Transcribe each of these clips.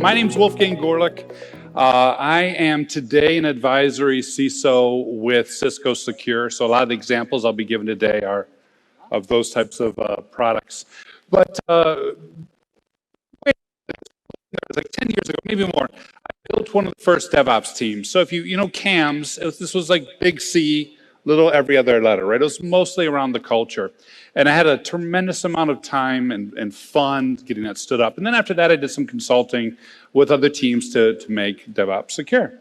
My name's Wolfgang Goerlich. I am today an advisory CISO with Cisco Secure. So a lot of the examples I'll be giving today are of those types of products. But like 10 years ago, maybe more, I built one of the first DevOps teams. So if you know CAMS, this was like big C, little every other letter, right? It was mostly around the culture. And I had a tremendous amount of time and fun getting that stood up. And then after that, I did some consulting with other teams to make DevOps secure.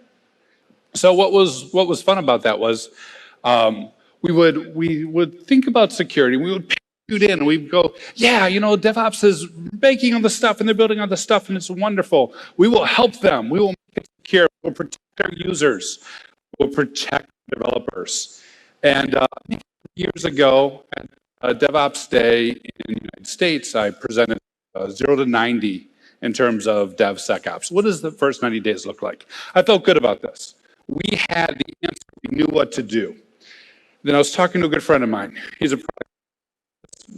So what was fun about that was we would think about security. We would it in and we'd go, yeah, you know, DevOps is baking on the stuff and they're building on the stuff and it's wonderful. We will help them. We will make it secure. We'll protect our users. We'll protect developers. And years ago at DevOps Day in the United States, I presented 0 to 90 in terms of DevSecOps. What does the first 90 days look like? I felt good about this. We had the answer. We knew what to do. Then I was talking to a good friend of mine. He's a product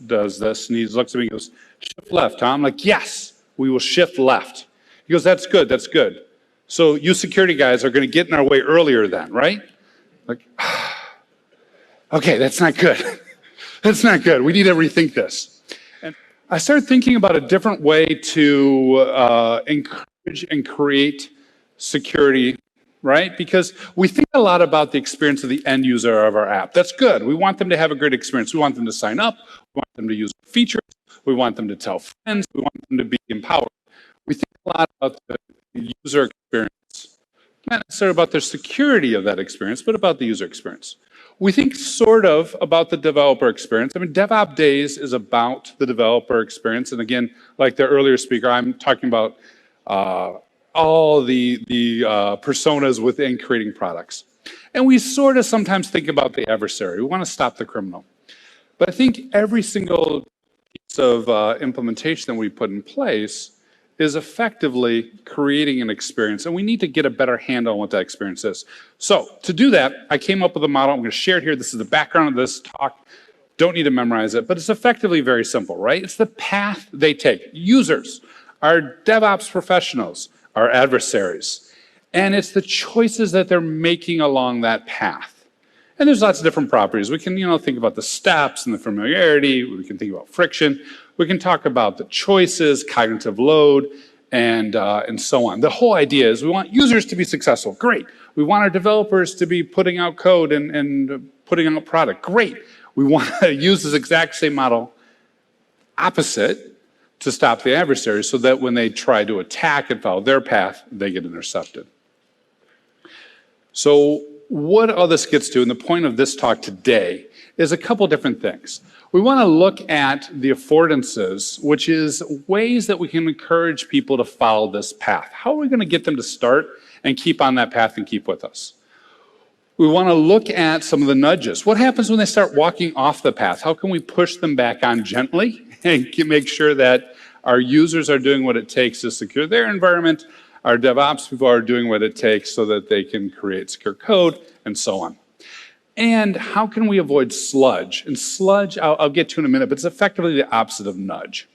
does this, and he looks at me and goes, shift left, huh? I'm like, yes, we will shift left. He goes, that's good, that's good. So you security guys are going to get in our way earlier then, right? Like, okay, that's not good. That's not good. We need to rethink this. And I started thinking about a different way to encourage and create security, right? Because we think a lot about the experience of the end user of our app. That's good. We want them to have a great experience. We want them to sign up. We want them to use features. We want them to tell friends. We want them to be empowered. We think a lot about the user experience. Not necessarily about the security of that experience, but about the user experience. We think sort of about the developer experience. I mean, DevOpsDays is about the developer experience. And again, like the earlier speaker, I'm talking about all the personas within creating products. And we sort of sometimes think about the adversary. We want to stop the criminal. But I think every single piece of implementation that we put in place is effectively creating an experience. And we need to get a better handle on what that experience is. So to do that, I came up with a model. I'm going to share it here. This is the background of this talk. Don't need to memorize it, but it's effectively very simple, right? It's the path they take. Users, our DevOps professionals, our adversaries. And it's the choices that they're making along that path. And there's lots of different properties. We can, think about the steps and the familiarity. We can think about friction. We can talk about the choices, cognitive load, and so on. The whole idea is we want users to be successful. Great. We want our developers to be putting out code and putting out product. Great. We want to use this exact same model opposite to stop the adversary so that when they try to attack and follow their path, they get intercepted. So what all this gets to, and the point of this talk today, is a couple different things. We want to look at the affordances, which is ways that we can encourage people to follow this path. How are we going to get them to start and keep on that path and keep with us? We want to look at some of the nudges. What happens when they start walking off the path? How can we push them back on gently and make sure that our users are doing what it takes to secure their environment, our DevOps people are doing what it takes so that they can create secure code, and so on. And how can we avoid sludge? And sludge, I'll get to in a minute, but it's effectively the opposite of nudge.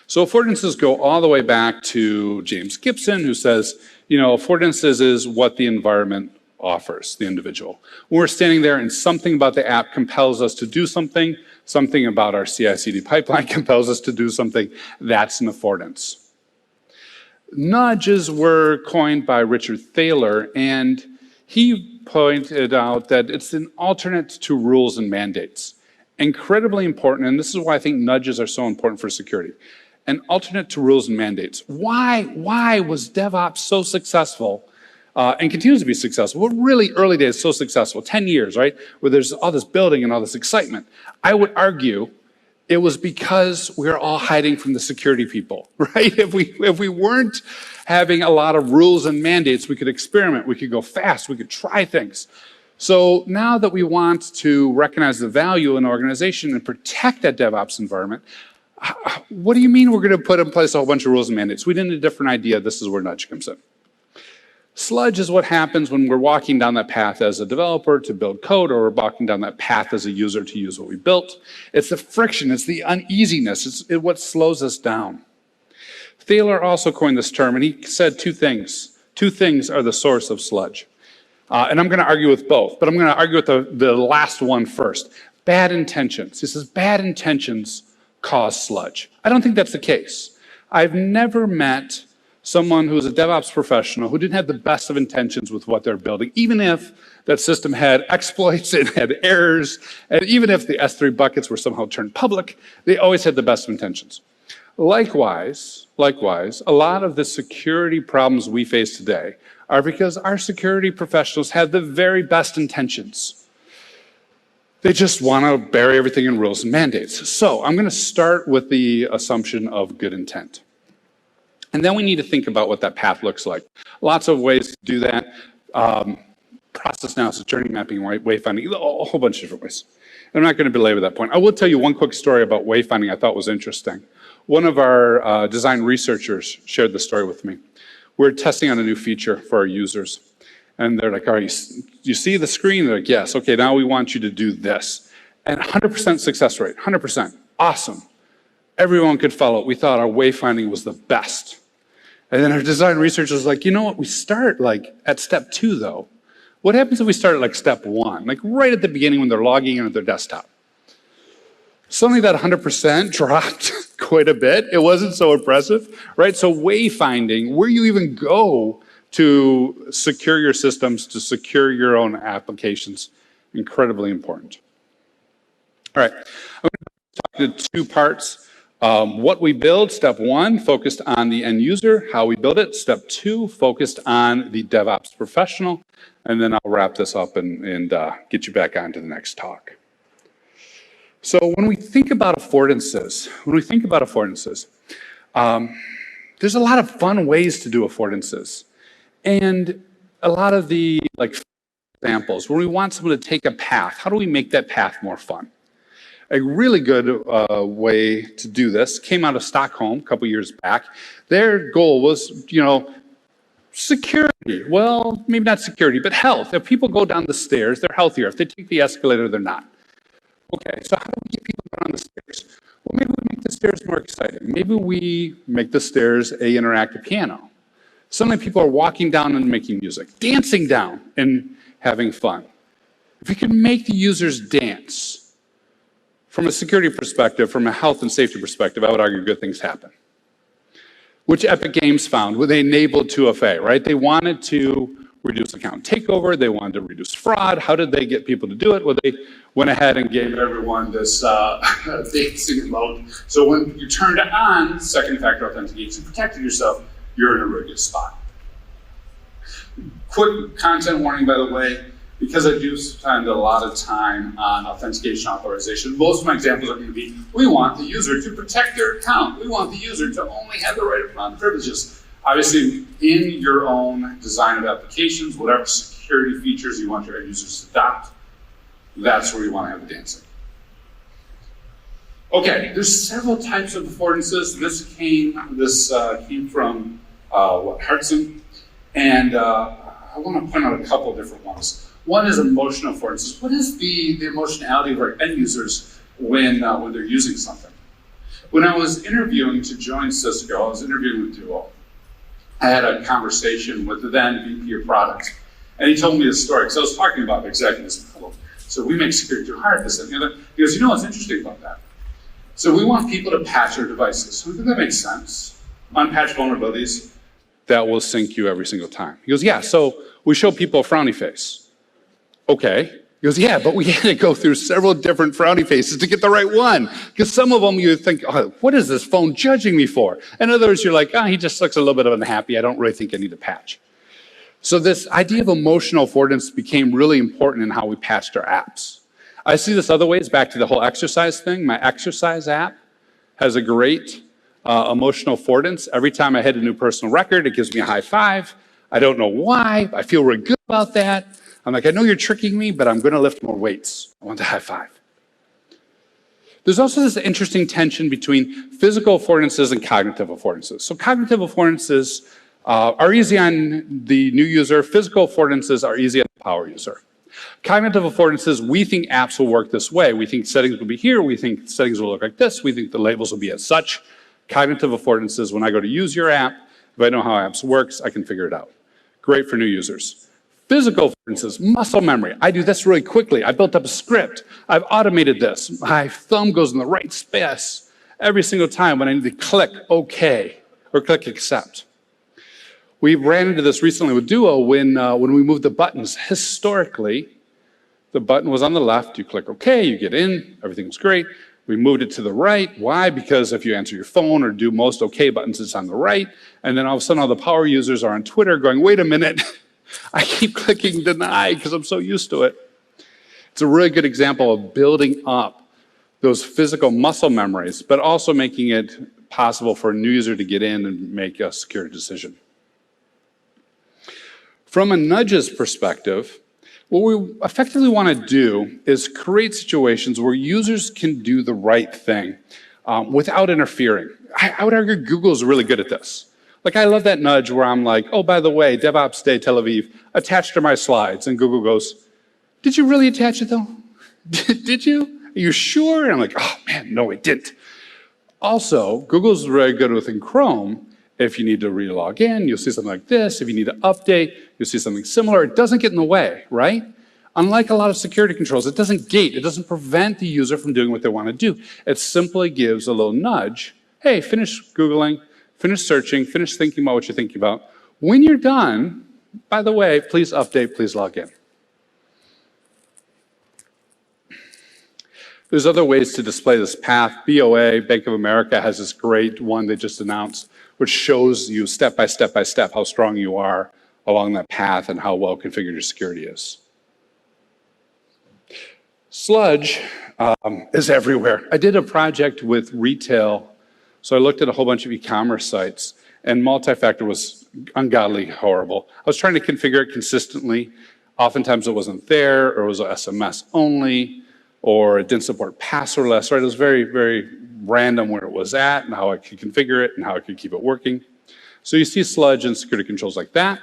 So affordances go all the way back to James Gibson, who says, affordances is what the environment offers the individual. When we're standing there and something about the app compels us to do something, something about our CI/CD pipeline compels us to do something, that's an affordance. Nudges were coined by Richard Thaler, and he pointed out that it's an alternate to rules and mandates. Incredibly important, and this is why I think nudges are so important for security. An alternate to rules and mandates. Why was DevOps so successful and continues to be successful? Well, really early days, so successful, 10 years, right? Where there's all this building and all this excitement. I would argue it was because we were all hiding from the security people, right? If we weren't having a lot of rules and mandates, we could experiment, we could go fast, we could try things. So now that we want to recognize the value in an organization and protect that DevOps environment, what do you mean we're going to put in place a whole bunch of rules and mandates? We need a different idea. This is where nudge comes in. Sludge is what happens when we're walking down that path as a developer to build code, or we're walking down that path as a user to use what we built. It's the friction, it's the uneasiness, it's what slows us down. Thaler also coined this term, and he said two things. Two things are the source of sludge. And I'm going to argue with both, but I'm going to argue with the last one first. Bad intentions. He says bad intentions cause sludge. I don't think that's the case. I've never met someone who's a DevOps professional who didn't have the best of intentions with what they're building, even if that system had exploits, it had errors, and even if the S3 buckets were somehow turned public, they always had the best of intentions. Likewise, a lot of the security problems we face today are because our security professionals have the very best intentions. They just want to bury everything in rules and mandates. So I'm going to start with the assumption of good intent. And then we need to think about what that path looks like. Lots of ways to do that. Process analysis, journey mapping, wayfinding, a whole bunch of different ways. I'm not going to belabor that point. I will tell you one quick story about wayfinding I thought was interesting. One of our design researchers shared the story with me. We're testing out a new feature for our users. And they're like, all right, you see the screen? They're like, yes. Okay, now we want you to do this. And 100% success rate, 100%. Awesome. Everyone could follow it. We thought our wayfinding was the best. And then our design researcher was like, you know what? We start like at step 2, though. What happens if we start at like step 1, like right at the beginning when they're logging in at their desktop? Suddenly that 100% dropped quite a bit. It wasn't so impressive, right? So wayfinding, where you even go to secure your systems, to secure your own applications, incredibly important. All right, I'm going to talk to 2 parts. What we build, step 1, focused on the end user, how we build it. Step 2, focused on the DevOps professional. And then I'll wrap this up and get you back on to the next talk. So when we think about affordances, there's a lot of fun ways to do affordances. And a lot of the examples, when we want someone to take a path, how do we make that path more fun? A really good way to do this came out of Stockholm a couple years back. Their goal was, security. Well, maybe not security, but health. If people go down the stairs, they're healthier. If they take the escalator, they're not. Okay, so how do we get people down the stairs? Well, maybe we make the stairs more exciting. Maybe we make the stairs an interactive piano. Suddenly people are walking down and making music, dancing down and having fun. If we can make the users dance, from a security perspective, from a health and safety perspective, I would argue good things happen. Which Epic Games found when they enabled 2FA, right? They wanted to reduce account takeover, they wanted to reduce fraud. How did they get people to do it? Well, they went ahead and gave everyone this dancing mode. So when you turned on second factor authentication, protected yourself, you're in a really good spot. Quick content warning, by the way, because I do spend a lot of time on authentication authorization. Most of my examples are going to be, we want the user to protect their account. We want the user to only have the right amount of privileges. Obviously, in your own design of applications, whatever security features you want your end users to adopt, that's where you want to have the dancing. Okay, there's several types of affordances. This came from Hartson, and I want to point out a couple of different ones. One is emotional affordances. What is the emotionality of our end users when they're using something? When I was interviewing to join Cisco, I was interviewing with Duo. I had a conversation with the then VP of products, and he told me this story, because I was talking about exactly this problem. So we make security too hard, this and the other. He goes, you know what's interesting about that? So we want people to patch their devices. So I think that makes sense. Unpatched vulnerabilities, that will sync you every single time. He goes, yeah, so we show people a frowny face. Okay. He goes, yeah, but we had to go through several different frowny faces to get the right one. Because some of them you think, oh, what is this phone judging me for? And others you're like, oh, he just looks a little bit unhappy. I don't really think I need a patch. So this idea of emotional affordance became really important in how we patched our apps. I see this other ways, back to the whole exercise thing. My exercise app has a great emotional affordance. Every time I hit a new personal record, it gives me a high five. I don't know why. I feel really good about that. I'm like, I know you're tricking me, but I'm going to lift more weights. I want the high five. There's also this interesting tension between physical affordances and cognitive affordances. So cognitive affordances are easy on the new user. Physical affordances are easy on the power user. Cognitive affordances, we think apps will work this way. We think settings will be here. We think settings will look like this. We think the labels will be as such. Cognitive affordances, when I go to use your app, if I know how apps works, I can figure it out. Great for new users. Physical affordances, muscle memory. I do this really quickly. I built up a script. I've automated this. My thumb goes in the right space every single time when I need to click OK or click accept. We ran into this recently with Duo when we moved the buttons. Historically, the button was on the left. You click OK, you get in, everything's great. We moved it to the right. Why? Because if you answer your phone or do most OK buttons, it's on the right. And then all of a sudden, all the power users are on Twitter going, wait a minute, I keep clicking deny because I'm so used to it. It's a really good example of building up those physical muscle memories, but also making it possible for a new user to get in and make a secure decision. From a nudges perspective, what we effectively want to do is create situations where users can do the right thing without interfering. I would argue Google's really good at this. Like, I love that nudge where I'm like, oh, by the way, DevOps Day Tel Aviv, attached to my slides. And Google goes, did you really attach it though? Did you? Are you sure? And I'm like, oh man, no, it didn't. Also, Google's very good within Chrome. If you need to re-log in, you'll see something like this. If you need to update, you'll see something similar. It doesn't get in the way, right? Unlike a lot of security controls, it doesn't gate. It doesn't prevent the user from doing what they want to do. It simply gives a little nudge. Hey, finish Googling, finish searching, finish thinking about what you're thinking about. When you're done, by the way, please update, please log in. There's other ways to display this path. BOA, Bank of America, has this great one they just announced, which shows you step by step by step how strong you are along that path and how well configured your security is. Sludge is everywhere. I did a project with retail, so I looked at a whole bunch of e-commerce sites, and multi-factor was ungodly horrible. I was trying to configure it consistently. Oftentimes it wasn't there, or it was SMS only, or it didn't support passwordless, right? It was very, very random where it was at and how I could configure it and how I could keep it working. So you see Sludge and security controls like that.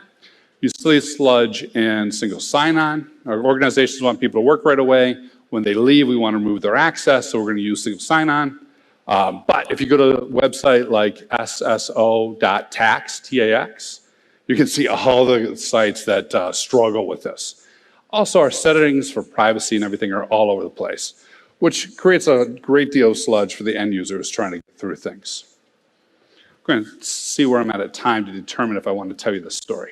You see Sludge and single sign-on. Our organizations want people to work right away. When they leave, we want to remove their access, so we're going to use single sign-on. But if you go to a website like sso.tax, T-A-X, you can see all the sites that struggle with this. Also, our settings for privacy and everything are all over the place, which creates a great deal of sludge for the end user who's trying to get through things. I'm going to see where I'm at time to determine if I want to tell you this story.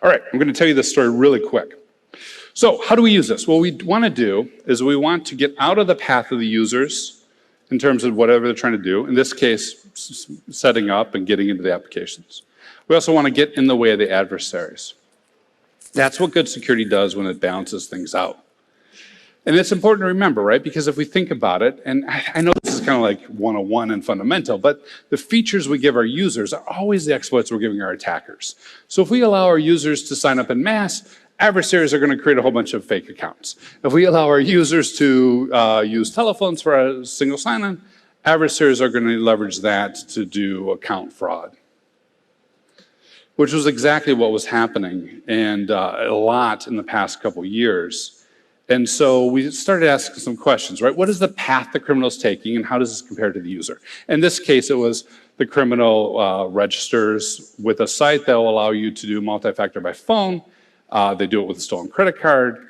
All right, I'm going to tell you this story really quick. So how do we use this? What we want to do is we want to get out of the path of the users in terms of whatever they're trying to do, in this case, setting up and getting into the applications. We also want to get in the way of the adversaries. That's what good security does when it balances things out. And it's important to remember, right? Because if we think about it, and I know this is kind of like 101 and fundamental, but the features we give our users are always the exploits we're giving our attackers. So if we allow our users to sign up en masse, adversaries are going to create a whole bunch of fake accounts. If we allow our users to use telephones for a single sign-on, adversaries are going to leverage that to do account fraud, which was exactly what was happening, and a lot in the past couple years. And so we started asking some questions, right? What is the path the criminal is taking, and how does this compare to the user? In this case, it was the criminal registers with a site that will allow you to do multi-factor by phone. They do it with a stolen credit card.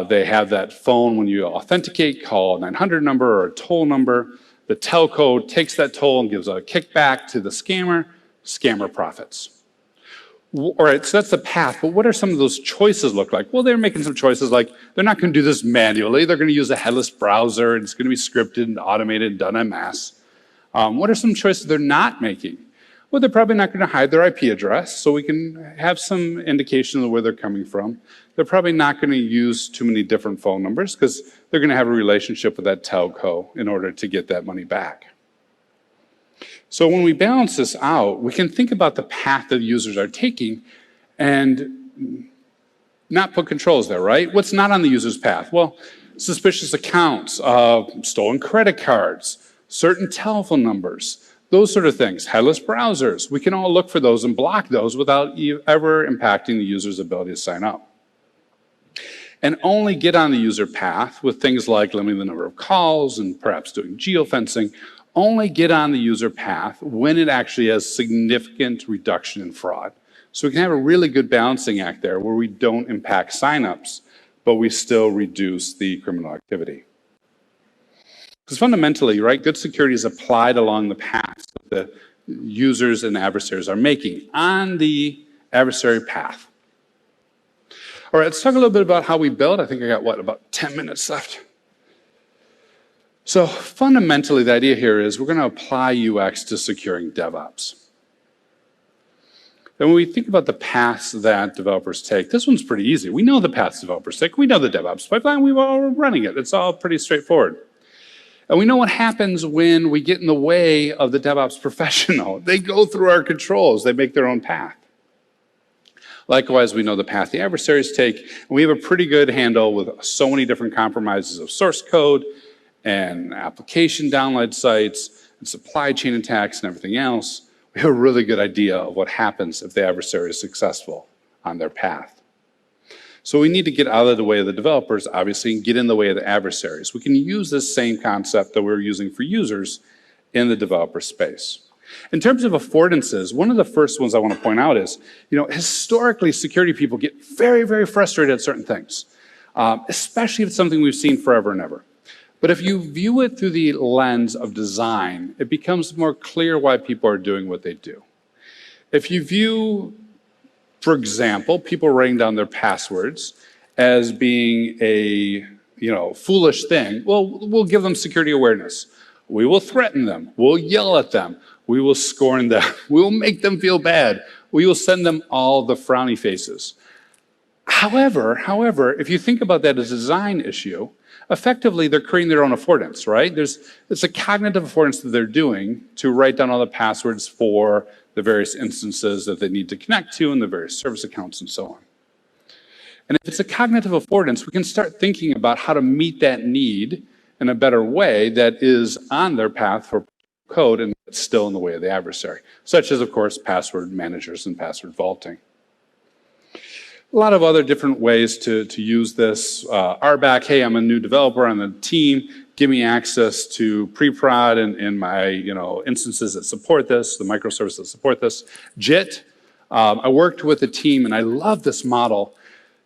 They have that phone when you authenticate, call a 900 number or a toll number. The telco takes that toll and gives a kickback to the scammer. Scammer profits. All right, so that's the path, but what are some of those choices look like? Well, they're making some choices like they're not going to do this manually. They're going to use a headless browser, and it's going to be scripted and automated and done en masse. What are some choices they're not making? Well, they're probably not going to hide their IP address, so we can have some indication of where they're coming from. They're probably not going to use too many different phone numbers because they're going to have a relationship with that telco in order to get that money back. So when we balance this out, we can think about the path that users are taking and not put controls there, right? What's not on the user's path? Well, suspicious accounts, stolen credit cards, certain telephone numbers, those sort of things, headless browsers. We can all look for those and block those without ever impacting the user's ability to sign up. And only get on the user path with things like limiting the number of calls and perhaps doing geofencing. only get on the user path when it actually has significant reduction in fraud. So we can have a really good balancing act there where we don't impact signups, but we still reduce the criminal activity. Because fundamentally, right, good security is applied along the path that the users and adversaries are making on the adversary path. All right, let's talk a little bit about how we build. I think I got, about 10 minutes left. So fundamentally, the idea here is we're going to apply UX to securing DevOps. And when we think about the paths that developers take, this one's pretty easy. We know the paths developers take. We know the DevOps pipeline. We're all running it. It's all pretty straightforward. And we know what happens when we get in the way of the DevOps professional. They go through our controls. They make their own path. Likewise, we know the path the adversaries take. And we have a pretty good handle with so many different compromises of source code and application download sites and supply chain attacks and everything else. We have a really good idea of what happens if the adversary is successful on their path. So we need to get out of the way of the developers, obviously, and get in the way of the adversaries. We can use this same concept that we're using for users in the developer space. In terms of affordances, one of the first ones I want to point out is, historically, security people get very, very frustrated at certain things, especially if it's something we've seen forever and ever. But if you view it through the lens of design, it becomes more clear why people are doing what they do. If you view, for example, people writing down their passwords as being a foolish thing, well, we'll give them security awareness. We will threaten them. We'll yell at them. We will scorn them. We will make them feel bad. We will send them all the frowny faces. However, if you think about that as a design issue, effectively they're creating their own affordance, right? It's a cognitive affordance that they're doing to write down all the passwords for the various instances that they need to connect to and the various service accounts and so on. And if it's a cognitive affordance, we can start thinking about how to meet that need in a better way that is on their path for code and it's still in the way of the adversary, such as, of course, password managers and password vaulting. A lot of other different ways to use this. RBAC, hey, I'm a new developer on the team. Give me access to pre-prod and my instances that support this, the microservices that support this. JIT, I worked with a team and I love this model.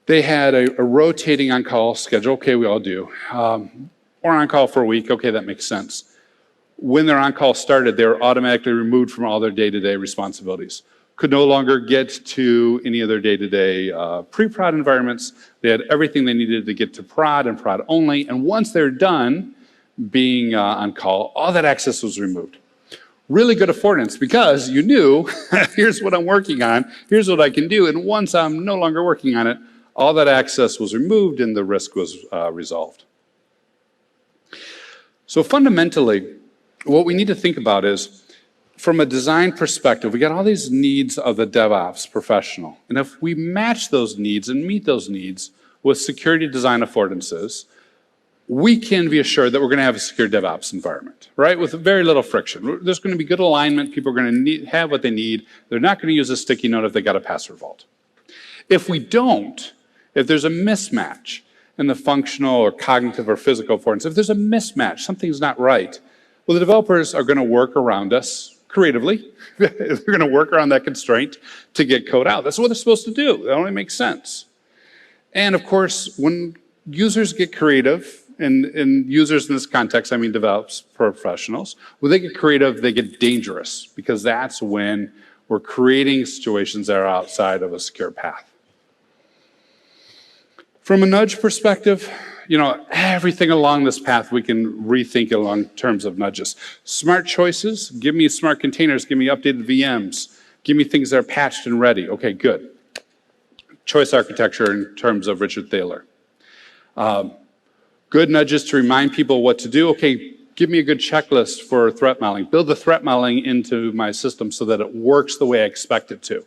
They had a rotating on-call schedule. Okay, we all do. Or on-call for a week. Okay, that makes sense. When their on-call started, they were automatically removed from all their day-to-day responsibilities. Could no longer get to any of their day-to-day pre-prod environments. They had everything they needed to get to prod and prod only. And once they're done being on call, all that access was removed. Really good affordance because you knew, here's what I'm working on, here's what I can do. And once I'm no longer working on it, all that access was removed and the risk was resolved. So fundamentally, what we need to think about is, from a design perspective, we got all these needs of the DevOps professional. And if we match those needs and meet those needs with security design affordances, we can be assured that we're going to have a secure DevOps environment, right? With very little friction. There's going to be good alignment. People are going to have what they need. They're not going to use a sticky note if they got a password vault. If we don't, if there's a mismatch in the functional or cognitive or physical affordance, if there's a mismatch, something's not right, well, the developers are going to work around us creatively. They're going to work around that constraint to get code out. That's what they're supposed to do. That only makes sense. And of course, when users get creative, and users in this context, I mean DevOps professionals, when they get creative, they get dangerous because that's when we're creating situations that are outside of a secure path. From a nudge perspective, everything along this path we can rethink along terms of nudges. Smart choices, give me smart containers, give me updated VMs, give me things that are patched and ready. Okay, good. Choice architecture in terms of Richard Thaler. Good nudges to remind people what to do. Okay, give me a good checklist for threat modeling. Build the threat modeling into my system so that it works the way I expect it to.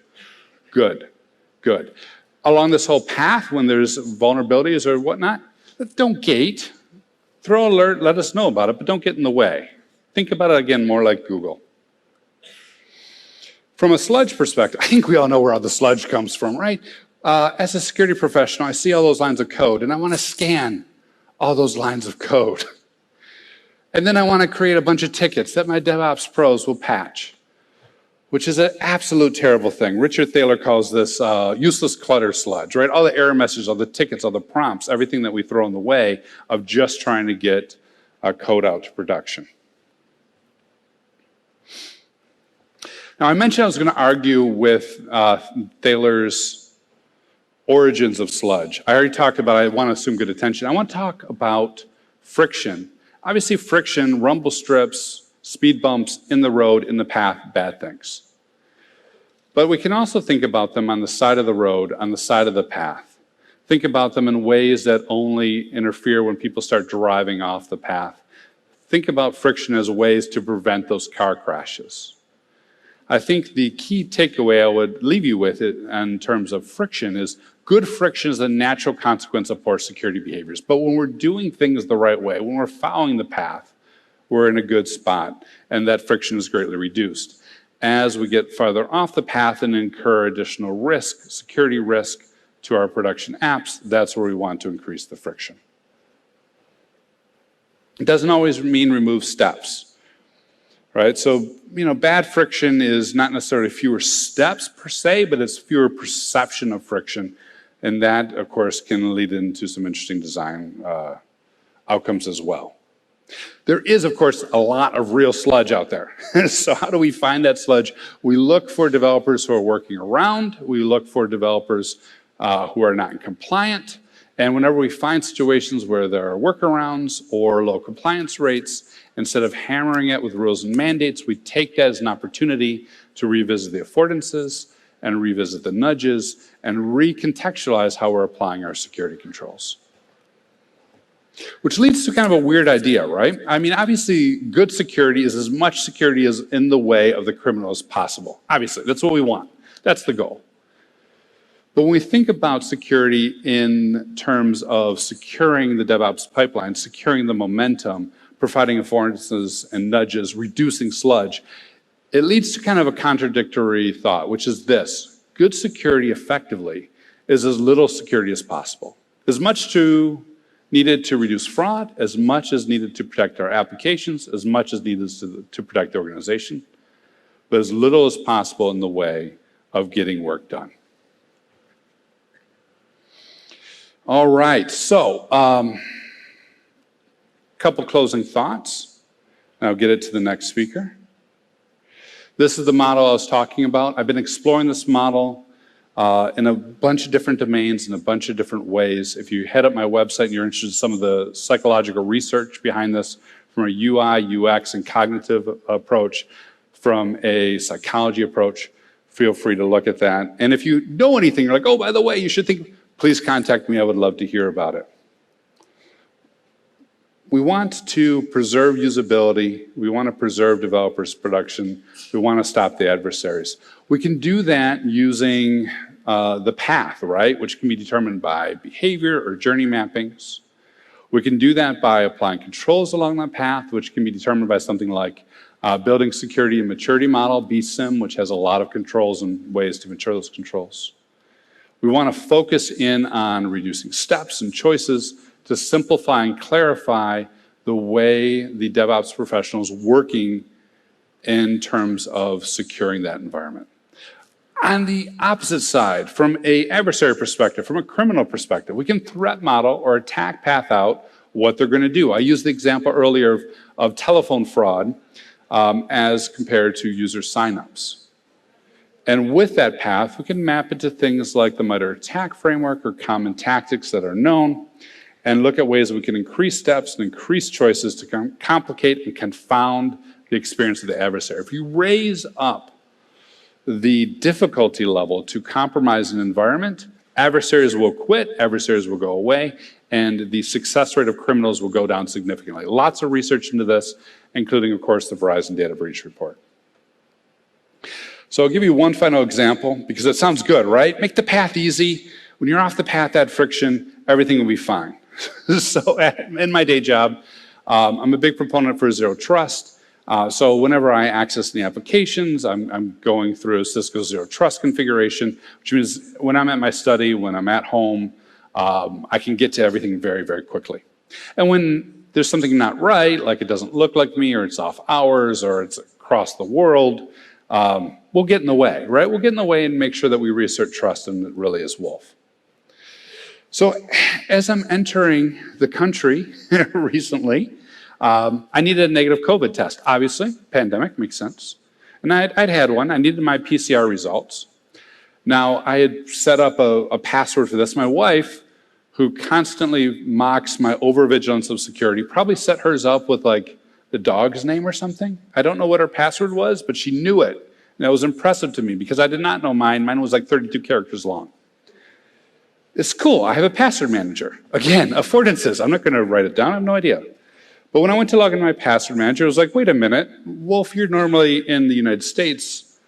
Good, good. Along this whole path, when there's vulnerabilities or whatnot, don't gate. Throw an alert, let us know about it, but don't get in the way. Think about it again more like Google. From a sludge perspective, I think we all know where all the sludge comes from, right? As a security professional, I see all those lines of code, and I want to scan all those lines of code. And then I want to create a bunch of tickets that my DevOps pros will patch, which is an absolute terrible thing. Richard Thaler calls this useless clutter sludge, right? All the error messages, all the tickets, all the prompts, everything that we throw in the way of just trying to get code out to production. Now, I mentioned I was going to argue with Thaler's origins of sludge. I already talked about I want to assume good attention. I want to talk about friction. Obviously, friction, rumble strips, speed bumps in the road, in the path, bad things. But we can also think about them on the side of the road, on the side of the path. Think about them in ways that only interfere when people start driving off the path. Think about friction as ways to prevent those car crashes. I think the key takeaway I would leave you with in terms of friction is good friction is a natural consequence of poor security behaviors. But when we're doing things the right way, when we're following the path, we're in a good spot, and that friction is greatly reduced. As we get farther off the path and incur additional risk, security risk to our production apps, that's where we want to increase the friction. It doesn't always mean remove steps, right? So, bad friction is not necessarily fewer steps per se, but it's fewer perception of friction. And that, of course, can lead into some interesting design outcomes as well. There is, of course, a lot of real sludge out there. So how do we find that sludge? We look for developers who are working around. We look for developers who are not compliant. And whenever we find situations where there are workarounds or low compliance rates, instead of hammering it with rules and mandates, we take that as an opportunity to revisit the affordances and revisit the nudges and recontextualize how we're applying our security controls. Which leads to kind of a weird idea, right? I mean, obviously, good security is as much security as in the way of the criminal as possible. Obviously, that's what we want. That's the goal. But when we think about security in terms of securing the DevOps pipeline, securing the momentum, providing affordances and nudges, reducing sludge, it leads to kind of a contradictory thought, which is this: good security effectively is as little security as possible. As much needed to reduce fraud, as much as needed to protect our applications, as much as needed to protect the organization, but as little as possible in the way of getting work done. All right, so couple closing thoughts, and I'll get it to the next speaker. This is the model I was talking about. I've been exploring this model in a bunch of different domains, in a bunch of different ways. If you head up my website and you're interested in some of the psychological research behind this, from a UI, UX, and cognitive approach, from a psychology approach, feel free to look at that. And if you know anything, you're like, oh, by the way, you should think, please contact me. I would love to hear about it. We want to preserve usability. We want to preserve developers' production. We want to stop the adversaries. We can do that using the path, right, which can be determined by behavior or journey mappings. We can do that by applying controls along that path, which can be determined by something like building security and maturity model, BSIM, which has a lot of controls and ways to mature those controls. We want to focus in on reducing steps and choices to simplify and clarify the way the DevOps professional is working in terms of securing that environment. On the opposite side, from an adversary perspective, from a criminal perspective, we can threat model or attack path out what they're going to do. I used the example earlier of telephone fraud as compared to user signups. And with that path, we can map it to things like the MITRE ATT&CK framework or common tactics that are known, and look at ways we can increase steps and increase choices to complicate and confound the experience of the adversary. If you raise up the difficulty level to compromise an environment, adversaries will quit, adversaries will go away, and the success rate of criminals will go down significantly. Lots of research into this, including, of course, the Verizon Data Breach Report. So I'll give you one final example, because it sounds good, right? Make the path easy. When you're off the path, add friction, everything will be fine. So in my day job, I'm a big proponent for zero trust. So whenever I access the applications, I'm going through Cisco zero trust configuration, which means when I'm at my study, when I'm at home, I can get to everything very, very quickly. And when there's something not right, like it doesn't look like me, or it's off hours, or it's across the world, we'll get in the way, right? We'll get in the way and make sure that we reassert trust and it really is Wolf. So as I'm entering the country recently, I needed a negative COVID test. Obviously, pandemic makes sense. And I'd had one. I needed my PCR results. Now, I had set up a password for this. My wife, who constantly mocks my overvigilance of security, probably set hers up with like the dog's name or something. I don't know what her password was, but she knew it. And that was impressive to me because I did not know mine. Mine was like 32 characters long. It's cool. I have a password manager. Again, affordances. I'm not going to write it down. I have no idea. But when I went to log into my password manager, I was like, wait a minute. Wolf, you're normally in the United States.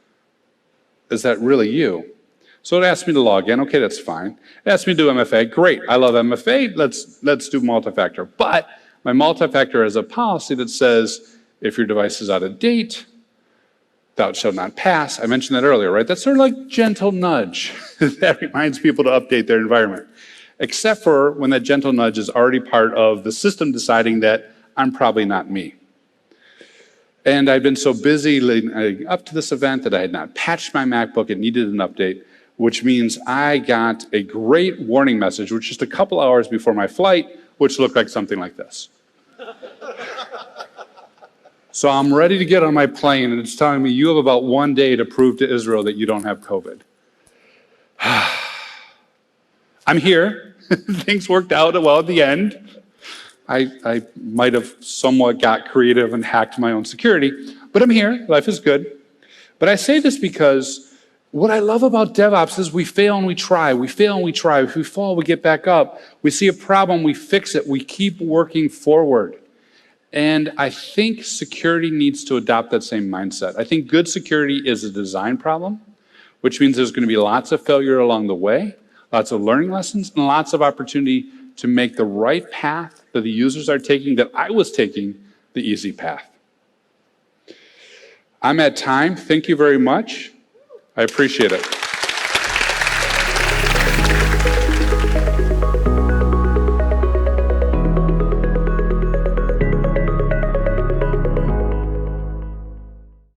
Is that really you? So it asked me to log in. Okay, that's fine. It asked me to do MFA. Great. I love MFA. Let's do multi-factor. But my multi-factor has a policy that says if your device is out of date, thou shalt not pass. I mentioned that earlier, right? That's sort of like gentle nudge that reminds people to update their environment. Except for when that gentle nudge is already part of the system deciding that I'm probably not me. And I'd been so busy leading up to this event that I had not patched my MacBook. It needed an update, which means I got a great warning message, which just a couple hours before my flight, which looked like something like this. So I'm ready to get on my plane, and it's telling me you have about 1 day to prove to Israel that you don't have COVID. I'm here. Things worked out well at the end. I might have somewhat got creative and hacked my own security, but I'm here. Life is good. But I say this because what I love about DevOps is we fail and we try. We fail and we try. If we fall, we get back up. We see a problem, we fix it. We keep working forward. And I think security needs to adopt that same mindset. I think good security is a design problem, which means there's going to be lots of failure along the way, lots of learning lessons, and lots of opportunity to make the right path that the users are taking, that I was taking, the easy path. I'm at time. Thank you very much. I appreciate it.